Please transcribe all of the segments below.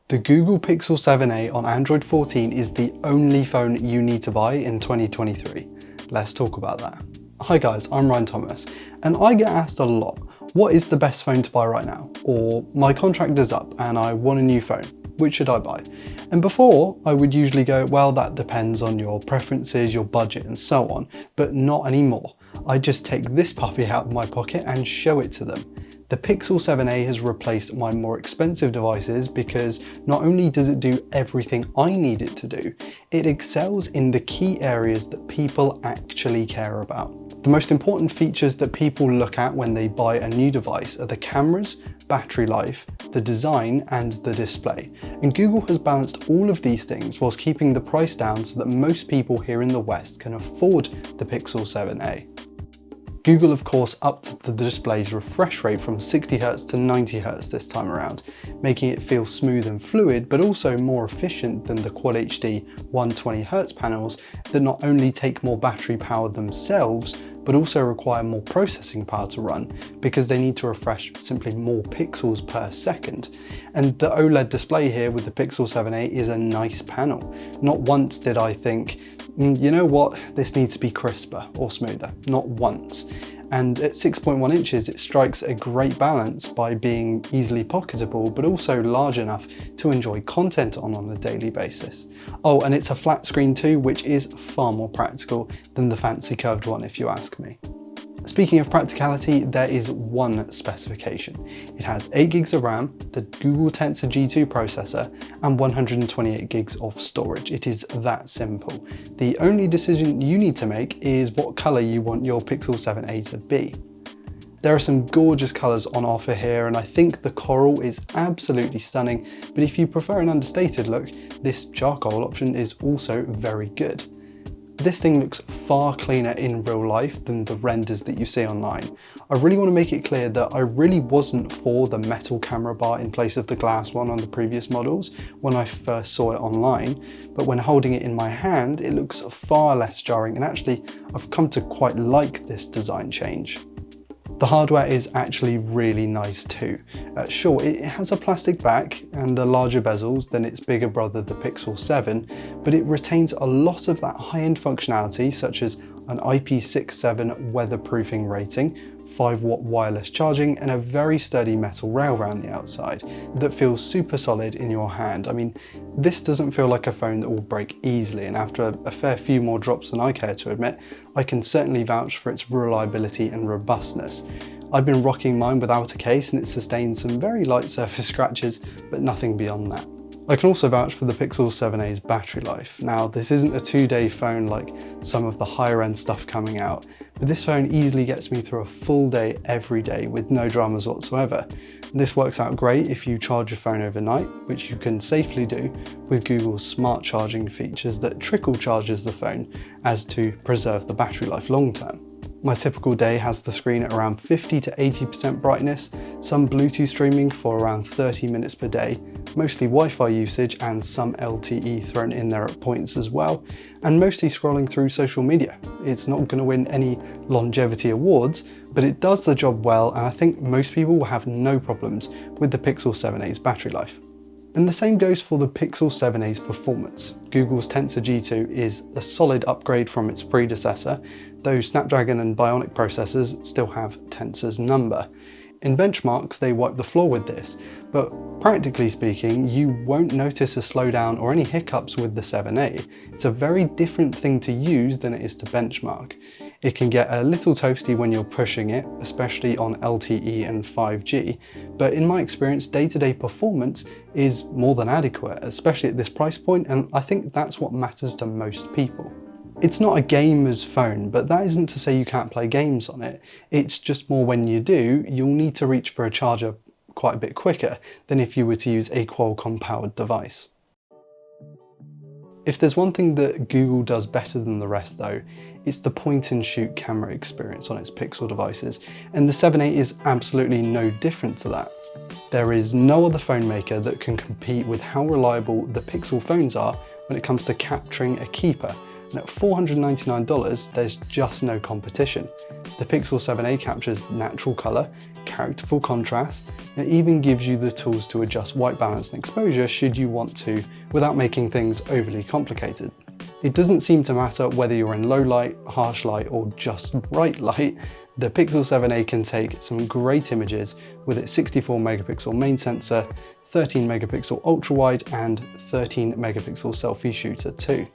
The Google Pixel 7a on Android 14 is the only phone you need to buy in 2023. Let's talk about that. Hi guys, I'm Ryan Thomas, and I get asked a lot, what is the best phone to buy right now? Or my contract is up and I want a new phone, which should I buy? And before, I would usually go, well, that depends on your preferences, your budget and so on, but not anymore. I just take this puppy out of my pocket and show it to them. The Pixel 7a has replaced my more expensive devices because not only does it do everything I need it to do, it excels in the key areas that people actually care about. The most important features that people look at when they buy a new device are the cameras, battery life, the design and the display. And Google has balanced all of these things whilst keeping the price down so that most people here in the West can afford the Pixel 7a. Google of course upped the display's refresh rate from 60Hz to 90Hz this time around, making it feel smooth and fluid, but also more efficient than the Quad HD 120Hz panels that not only take more battery power themselves, but also require more processing power to run because they need to refresh simply more pixels per second. And the OLED display here with the Pixel 7a is a nice panel. Not once did I think, you know what, this needs to be crisper or smoother, not once. And at 6.1 inches, it strikes a great balance by being easily pocketable, but also large enough to enjoy content on a daily basis. Oh, and it's a flat screen too, which is far more practical than the fancy curved one, if you ask me. Speaking of practicality, there is one specification. It has 8 gigs of RAM, the Google Tensor G2 processor, and 128 gigs of storage. It is that simple. The only decision you need to make is what color you want your Pixel 7a to be. There are some gorgeous colors on offer here, and I think the coral is absolutely stunning, but if you prefer an understated look, this charcoal option is also very good. This thing looks far cleaner in real life than the renders that you see online. I really want to make it clear that I really wasn't for the metal camera bar in place of the glass one on the previous models when I first saw it online, but when holding it in my hand, it looks far less jarring, and actually I've come to quite like this design change. The hardware is actually really nice too. Sure, it has a plastic back and the larger bezels than its bigger brother, the Pixel 7, but it retains a lot of that high-end functionality such as an IP67 weatherproofing rating, 5-watt wireless charging, and a very sturdy metal rail around the outside that feels super solid in your hand. I mean, this doesn't feel like a phone that will break easily, and after a fair few more drops than I care to admit, I can certainly vouch for its reliability and robustness. I've been rocking mine without a case and it sustained some very light surface scratches, but nothing beyond that. I can also vouch for the Pixel 7a's battery life. Now, this isn't a 2-day phone like some of the higher end stuff coming out, but this phone easily gets me through a full day every day with no dramas whatsoever. And this works out great if you charge your phone overnight, which you can safely do with Google's smart charging features that trickle charges the phone as to preserve the battery life long term. My typical day has the screen at around 50 to 80% brightness, some Bluetooth streaming for around 30 minutes per day, mostly Wi-Fi usage and some LTE thrown in there at points as well, and mostly scrolling through social media. It's not going to win any longevity awards, but it does the job well, and I think most people will have no problems with the Pixel 7a's battery life. And the same goes for the Pixel 7a's performance. Google's Tensor G2 is a solid upgrade from its predecessor, though Snapdragon and Bionic processors still have Tensor's number. In benchmarks, they wipe the floor with this, but practically speaking, you won't notice a slowdown or any hiccups with the 7a. It's a very different thing to use than it is to benchmark. It can get a little toasty when you're pushing it, especially on LTE and 5G, but in my experience, day-to-day performance is more than adequate, especially at this price point, and I think that's what matters to most people. It's not a gamer's phone, but that isn't to say you can't play games on it. It's just more when you do, you'll need to reach for a charger quite a bit quicker than if you were to use a Qualcomm-powered device. If there's one thing that Google does better than the rest though, it's the point-and-shoot camera experience on its Pixel devices, and the 7a is absolutely no different to that. There is no other phone maker that can compete with how reliable the Pixel phones are when it comes to capturing a keeper, and at $499 there's just no competition. The Pixel 7a captures natural colour, characterful contrast, and it even gives you the tools to adjust white balance and exposure should you want to, without making things overly complicated. It doesn't seem to matter whether you're in low light, harsh light, or just bright light. The Pixel 7a can take some great images with its 64 megapixel main sensor, 13 megapixel ultra wide, and 13 megapixel selfie shooter too.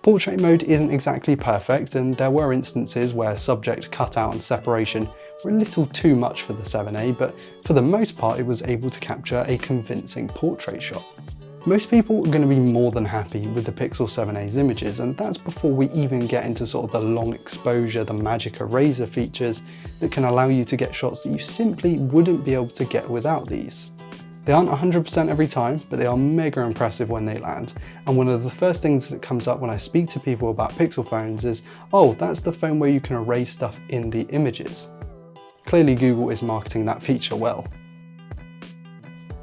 Portrait mode isn't exactly perfect, and there were instances where subject cutout and separation were a little too much for the 7a, but for the most part it was able to capture a convincing portrait shot. Most people are going to be more than happy with the Pixel 7a's images, and that's before we even get into sort of the long exposure, the magic eraser features that can allow you to get shots that you simply wouldn't be able to get without these. They aren't 100% every time, but they are mega impressive when they land, and one of the first things that comes up when I speak to people about Pixel phones is, oh, that's the phone where you can erase stuff in the images. Clearly Google is marketing that feature well.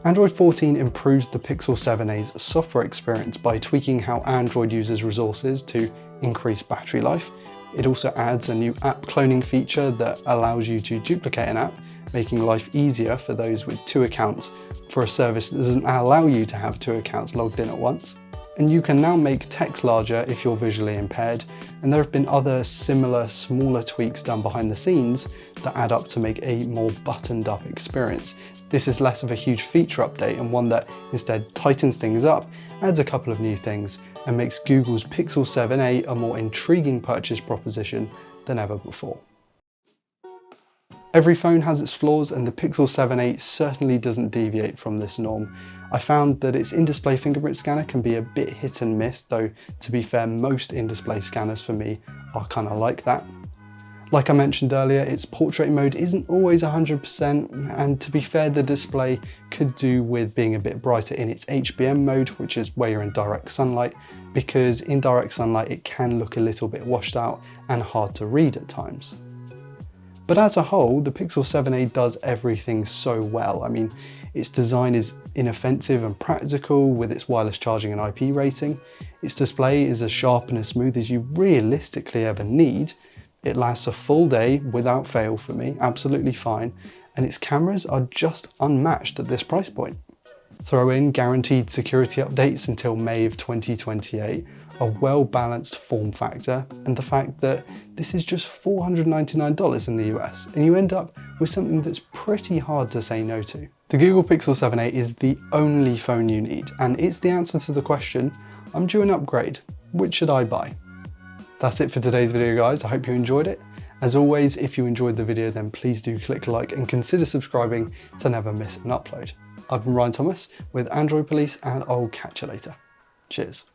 Android 14 improves the Pixel 7a's software experience by tweaking how Android uses resources to increase battery life. It also adds a new app cloning feature that allows you to duplicate an app, making life easier for those with 2 accounts for a service that doesn't allow you to have 2 accounts logged in at once. And you can now make text larger if you're visually impaired, and there have been other similar smaller tweaks done behind the scenes that add up to make a more buttoned up experience. This is less of a huge feature update and one that instead tightens things up, adds a couple of new things, and makes Google's Pixel 7a a more intriguing purchase proposition than ever before. Every phone has its flaws, and the Pixel 7a certainly doesn't deviate from this norm. I found that its in-display fingerprint scanner can be a bit hit and miss, though to be fair, most in-display scanners for me are kind of like that. Like I mentioned earlier, its portrait mode isn't always 100%, and to be fair, the display could do with being a bit brighter in its HBM mode, which is where you're in direct sunlight, because in direct sunlight it can look a little bit washed out and hard to read at times. But as a whole, the Pixel 7a does everything so well. I mean, its design is inoffensive and practical with its wireless charging and IP rating. Its display is as sharp and as smooth as you realistically ever need. It lasts a full day without fail for me, absolutely fine. And its cameras are just unmatched at this price point. Throw in guaranteed security updates until May of 2028, a well-balanced form factor, and the fact that this is just $499 in the US, and you end up with something that's pretty hard to say no to. The Google Pixel 7a is the only phone you need, and it's the answer to the question, I'm due an upgrade, which should I buy? That's it for today's video, guys. I hope you enjoyed it. As always, if you enjoyed the video, then please do click like and consider subscribing to never miss an upload. I've been Ryan Thomas with Android Police, and I'll catch you later. Cheers.